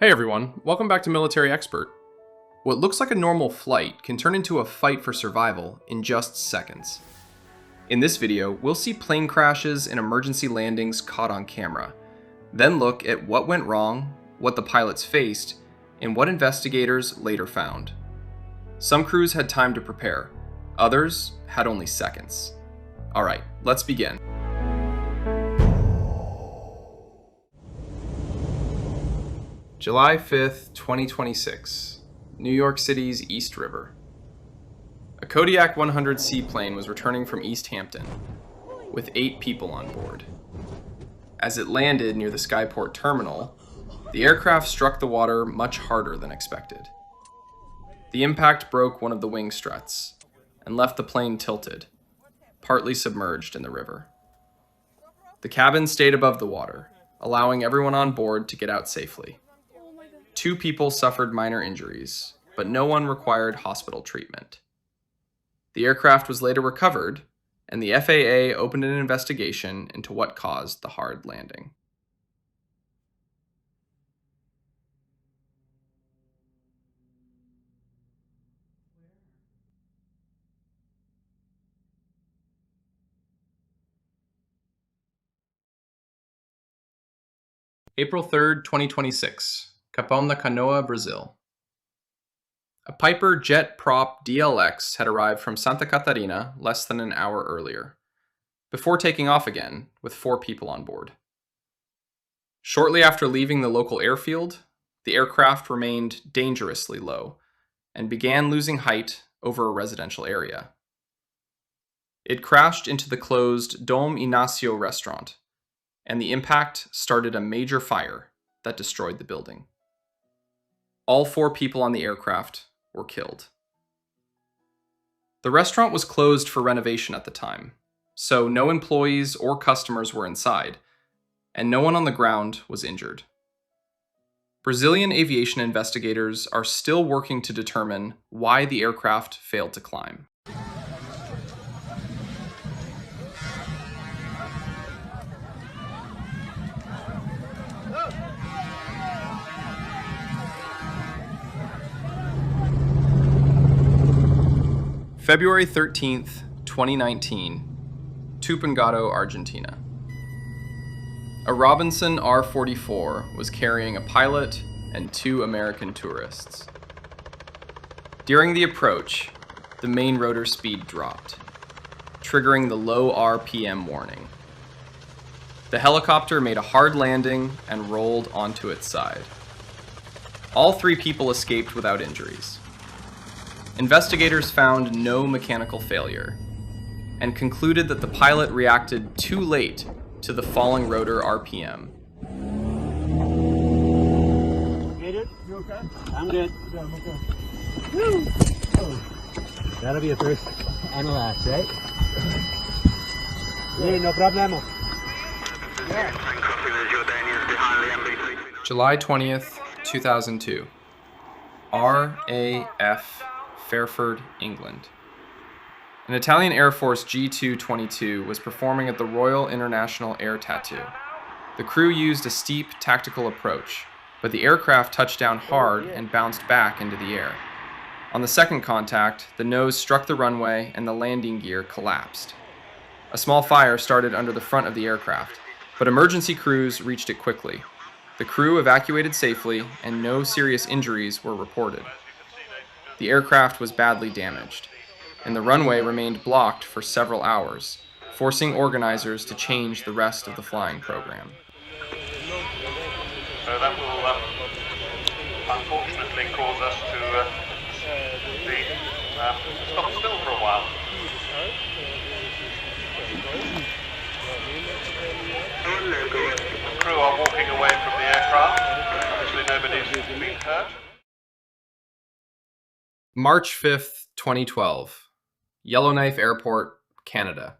Hey everyone, welcome back to Military Expert. What looks like a normal flight can turn into a fight for survival in just seconds. In this video, we'll see plane crashes and emergency landings caught on camera, then look at what went wrong, what the pilots faced, and what investigators later found. Some crews had time to prepare, others had only seconds. Alright, let's begin. July 5th, 2026, New York City's East River. A Kodiak 100 seaplane was returning from East Hampton, with 8 people on board. As it landed near the Skyport terminal, the aircraft struck the water much harder than expected. The impact broke one of the wing struts and left the plane tilted, partly submerged in the river. The cabin stayed above the water, allowing everyone on board to get out safely. 2 people suffered minor injuries, but no one required hospital treatment. The aircraft was later recovered, and the FAA opened an investigation into what caused the hard landing. April 3rd, 2026. Capão da Canoa, Brazil. A Piper JetPROP DLX had arrived from Santa Catarina less than an hour earlier, before taking off again with 4 people on board. Shortly after leaving the local airfield, the aircraft remained dangerously low and began losing height over a residential area. It crashed into the closed Dom Inácio restaurant, and the impact started a major fire that destroyed the building. All 4 people on the aircraft were killed. The restaurant was closed for renovation at the time, so no employees or customers were inside, and no one on the ground was injured. Brazilian aviation investigators are still working to determine why the aircraft failed to climb. February 13th, 2019, Tupungato, Argentina. A Robinson R-44 was carrying a pilot and 2 American tourists. During the approach, the main rotor speed dropped, triggering the low RPM warning. The helicopter made a hard landing and rolled onto its side. All 3 people escaped without injuries. Investigators found no mechanical failure and concluded that the pilot reacted too late to the falling rotor RPM. Get it? You okay? I'm good. I'm okay. Woo! Oh. That'll be a first and a last, right? Yeah, no problemo. July 20th, 2002. RAF Fairford, England. An Italian Air Force G222 was performing at the Royal International Air Tattoo. The crew used a steep tactical approach, but the aircraft touched down hard and bounced back into the air. On the second contact, the nose struck the runway and the landing gear collapsed. A small fire started under the front of the aircraft, but emergency crews reached it quickly. The crew evacuated safely and no serious injuries were reported. The aircraft was badly damaged, and the runway remained blocked for several hours, forcing organizers to change the rest of the flying program. So that will unfortunately cause us to stop still for a while. The crew are walking away from the aircraft. Obviously nobody's been hurt. March 5th, 2012, Yellowknife Airport, Canada.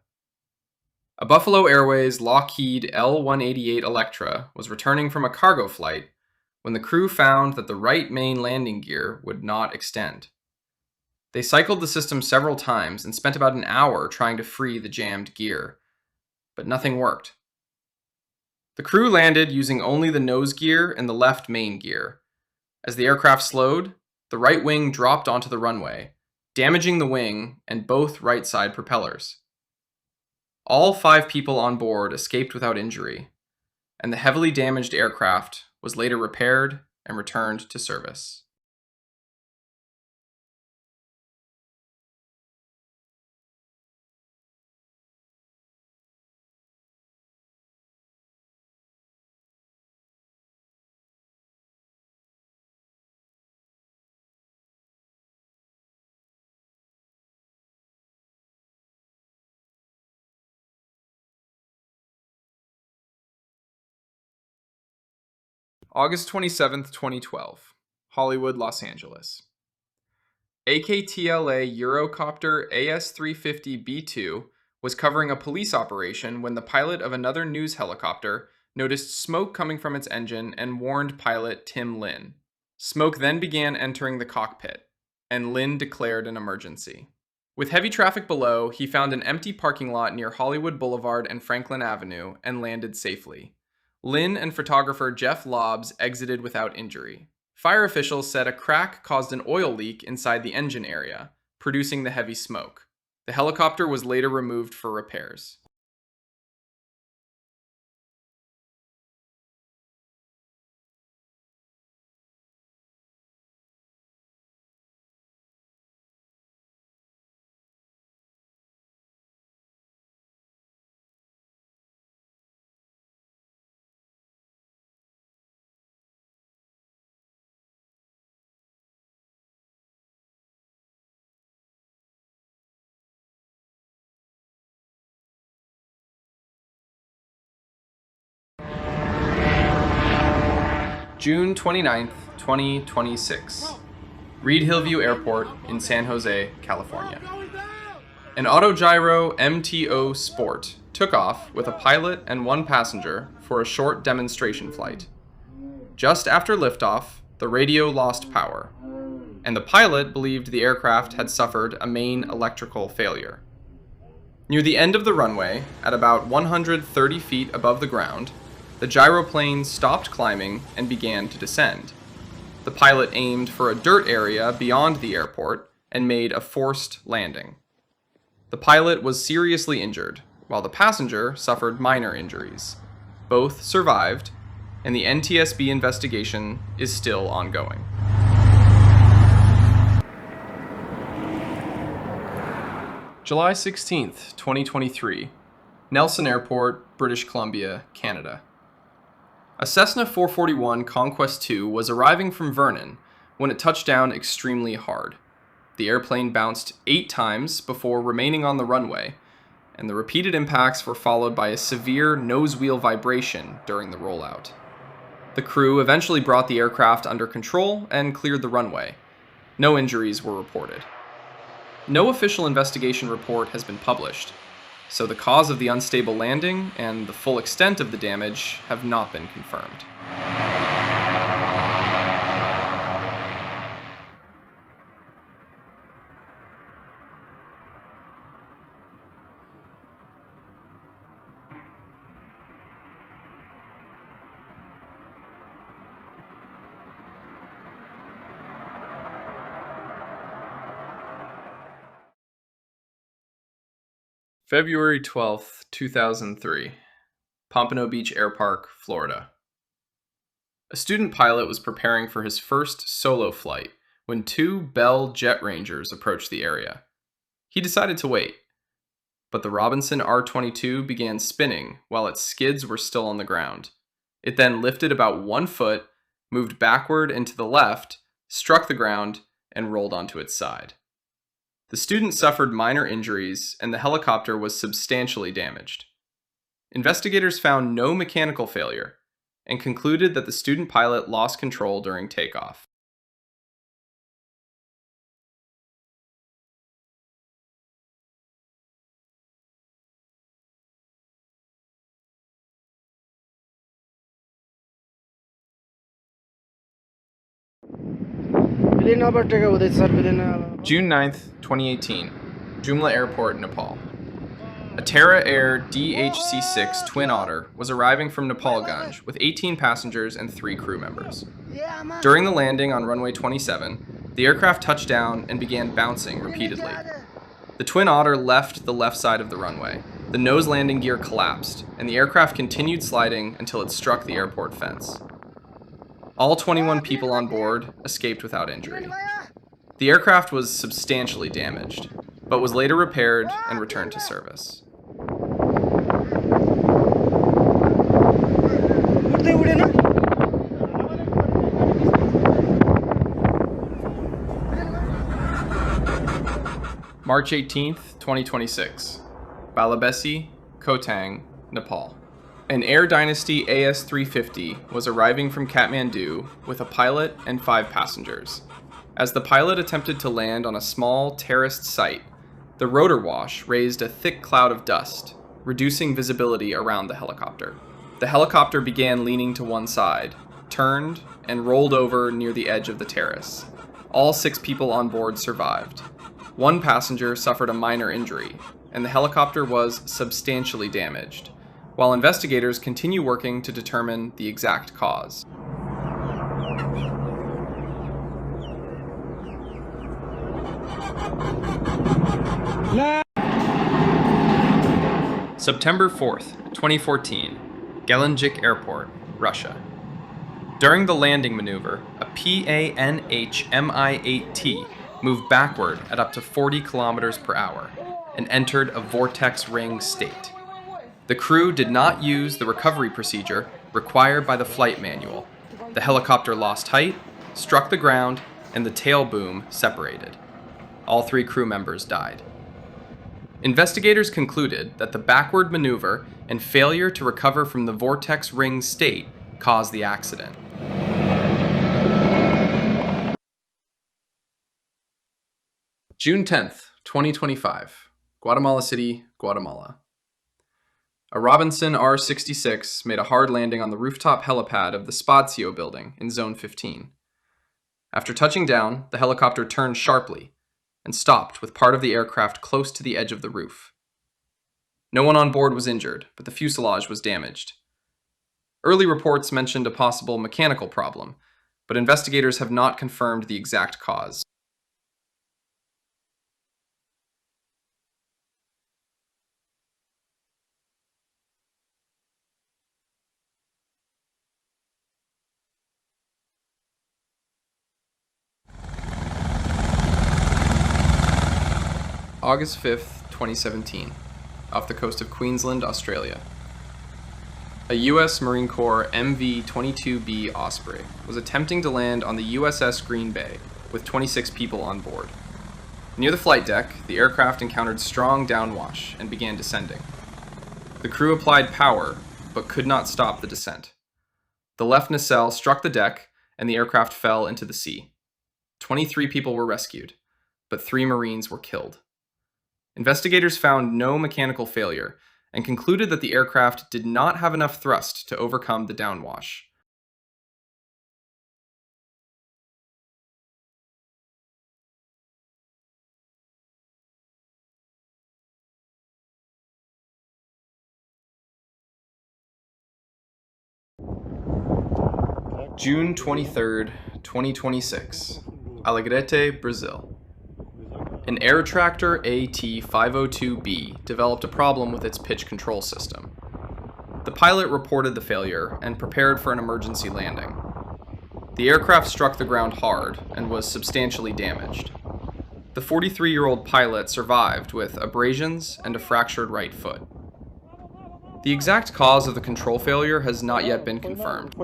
A Buffalo Airways Lockheed L-188 Electra was returning from a cargo flight when the crew found that the right main landing gear would not extend. They cycled the system several times and spent about an hour trying to free the jammed gear, but nothing worked. The crew landed using only the nose gear and the left main gear, As the aircraft slowed, the right wing dropped onto the runway, damaging the wing and both right side propellers. All 5 people on board escaped without injury, and the heavily damaged aircraft was later repaired and returned to service. August 27th, 2012, Hollywood, Los Angeles. AKTLA Eurocopter AS-350B2 was covering a police operation when the pilot of another news helicopter noticed smoke coming from its engine and warned pilot Tim Lin. Smoke then began entering the cockpit, and Lin declared an emergency. With heavy traffic below, he found an empty parking lot near Hollywood Boulevard and Franklin Avenue and landed safely. Lin and photographer Jeff Lobbs exited without injury. Fire officials said a crack caused an oil leak inside the engine area, producing the heavy smoke. The helicopter was later removed for repairs. June 29th, 2026. Reid-Hillview Airport in San Jose, California. An AutoGyro MTO Sport took off with a pilot and 1 passenger for a short demonstration flight. Just after liftoff, the radio lost power, and the pilot believed the aircraft had suffered a main electrical failure. Near the end of the runway, at about 130 feet above the ground, the gyroplane stopped climbing and began to descend. The pilot aimed for a dirt area beyond the airport and made a forced landing. The pilot was seriously injured, while the passenger suffered minor injuries. Both survived, and the NTSB investigation is still ongoing. July 16th, 2023, Nelson Airport, British Columbia, Canada. A Cessna 441 Conquest II was arriving from Vernon when it touched down extremely hard. The airplane bounced 8 times before remaining on the runway, and the repeated impacts were followed by a severe nose wheel vibration during the rollout. The crew eventually brought the aircraft under control and cleared the runway. No injuries were reported. No official investigation report has been published, so the cause of the unstable landing and the full extent of the damage have not been confirmed. February 12th, 2003, Pompano Beach Air Park, Florida. A student pilot was preparing for his first solo flight when 2 Bell Jet Rangers approached the area. He decided to wait, but the Robinson R-22 began spinning while its skids were still on the ground. It then lifted about 1 foot, moved backward and to the left, struck the ground, and rolled onto its side. The student suffered minor injuries, and the helicopter was substantially damaged. Investigators found no mechanical failure and concluded that the student pilot lost control during takeoff. June 9th, 2018, Jumla Airport, Nepal. A Terra Air DHC-6 Twin Otter was arriving from Nepal with 18 passengers and 3 crew members. During the landing on runway 27, the aircraft touched down and began bouncing repeatedly. The Twin Otter left the left side of the runway. The nose landing gear collapsed, and the aircraft continued sliding until it struck the airport fence. All 21 people on board escaped without injury. The aircraft was substantially damaged, but was later repaired and returned to service. March 18th, 2026. Balabesi, Kotang, Nepal. An Air Dynasty AS-350 was arriving from Kathmandu with a pilot and 5 passengers. As the pilot attempted to land on a small terraced site, the rotor wash raised a thick cloud of dust, reducing visibility around the helicopter. The helicopter began leaning to one side, turned, and rolled over near the edge of the terrace. All 6 people on board survived. 1 passenger suffered a minor injury, and the helicopter was substantially damaged, while investigators continue working to determine the exact cause. September 4th, 2014, Gelendzhik Airport, Russia. During the landing maneuver, a PANH Mi-8T moved backward at up to 40 kilometers per hour and entered a vortex ring state. The crew did not use the recovery procedure required by the flight manual. The helicopter lost height, struck the ground, and the tail boom separated. All 3 crew members died. Investigators concluded that the backward maneuver and failure to recover from the vortex ring state caused the accident. June 10th, 2025, Guatemala City, Guatemala. A Robinson R-66 made a hard landing on the rooftop helipad of the Spacio building in Zone 15. After touching down, the helicopter turned sharply and stopped with part of the aircraft close to the edge of the roof. No one on board was injured, but the fuselage was damaged. Early reports mentioned a possible mechanical problem, but investigators have not confirmed the exact cause. August 5th, 2017, off the coast of Queensland, Australia. A U.S. Marine Corps MV-22B Osprey was attempting to land on the USS Green Bay with 26 people on board. Near the flight deck, the aircraft encountered strong downwash and began descending. The crew applied power, but could not stop the descent. The left nacelle struck the deck, and the aircraft fell into the sea. 23 people were rescued, but 3 Marines were killed. Investigators found no mechanical failure and concluded that the aircraft did not have enough thrust to overcome the downwash. June 23rd, 2026, Alegrete, Brazil. An air tractor AT-502B developed a problem with its pitch control system. The pilot reported the failure and prepared for an emergency landing. The aircraft struck the ground hard and was substantially damaged. The 43-year-old pilot survived with abrasions and a fractured right foot. The exact cause of the control failure has not yet been confirmed.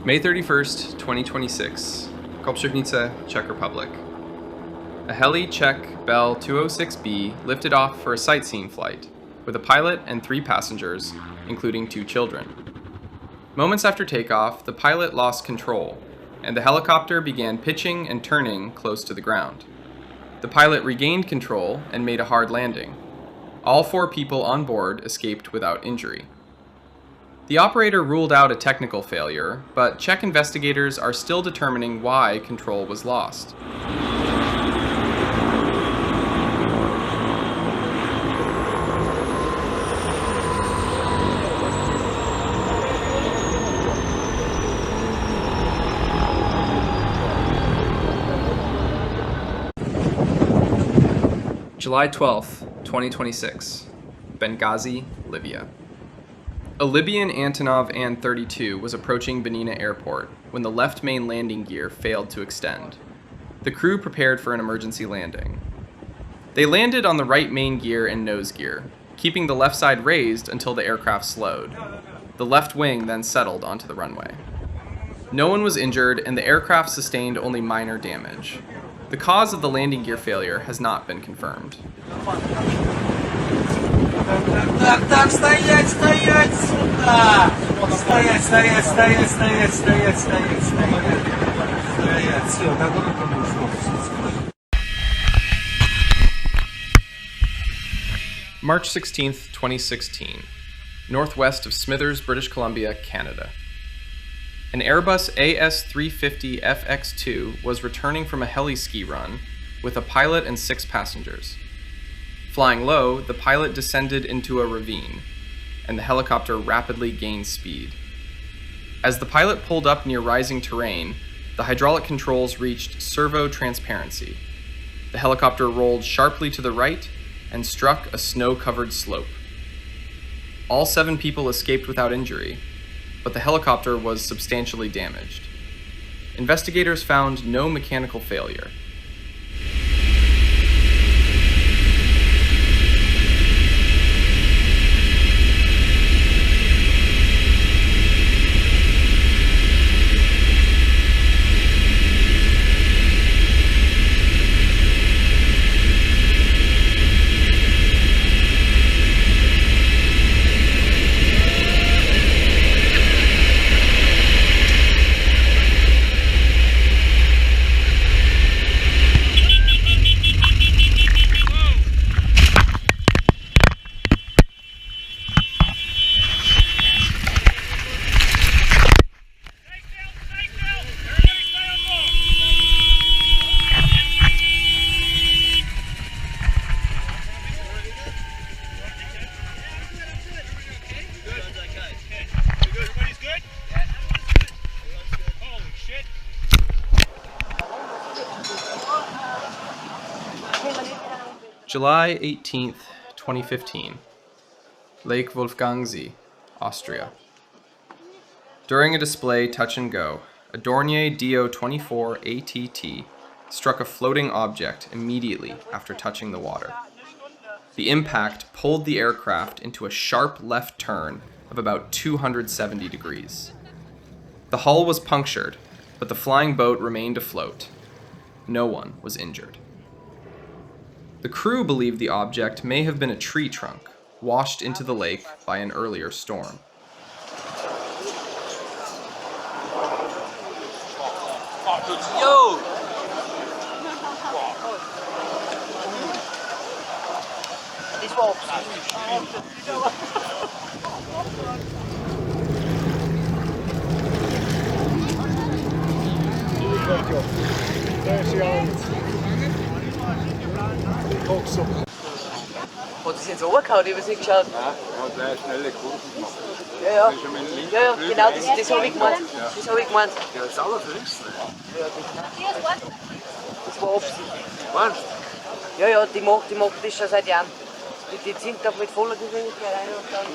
May 31st, 2026, Kopřivnice, Czech Republic. A Heli-Czech Bell 206B lifted off for a sightseeing flight, with a pilot and 3 passengers, including 2 children. Moments after takeoff, the pilot lost control, and the helicopter began pitching and turning close to the ground. The pilot regained control and made a hard landing. All 4 people on board escaped without injury. The operator ruled out a technical failure, but Czech investigators are still determining why control was lost. July 12th, 2026, Benghazi, Libya. A Libyan Antonov An-32 was approaching Benina Airport when the left main landing gear failed to extend. The crew prepared for an emergency landing. They landed on the right main gear and nose gear, keeping the left side raised until the aircraft slowed. The left wing then settled onto the runway. No one was injured and the aircraft sustained only minor damage. The cause of the landing gear failure has not been confirmed. March 16th, 2016, northwest of Smithers, British Columbia, Canada. An Airbus AS350 FX2 was returning from a heli-ski run with a pilot and 6 passengers. Flying low, the pilot descended into a ravine, and the helicopter rapidly gained speed. As the pilot pulled up near rising terrain, the hydraulic controls reached servo transparency. The helicopter rolled sharply to the right and struck a snow-covered slope. All 7 people escaped without injury, but the helicopter was substantially damaged. Investigators found no mechanical failure. July 18th, 2015, Lake Wolfgangsee, Austria. During a display touch and go, a Dornier DO-24 ATT struck a floating object immediately after touching the water. The impact pulled the aircraft into a sharp left turn of about 270 degrees. The hull was punctured, but the flying boat remained afloat. No one was injured. The crew believed the object may have been a tree trunk, washed into the lake by an earlier storm. Yo! This Hat es jetzt runtergehauen, ich habe es nicht geschaut. Nein, er hat gleich schnelle Kurven gemacht. Ja, Das ist schon mit dem linken ja, Flügel genau, links. das habe ich gemeint. Das habe ich gemeint. Der ist sauber für links. Das war Absicht. Meinst Ja, die macht das schon seit Jahren. Die sind da mit voller Geschwindigkeit rein und dann.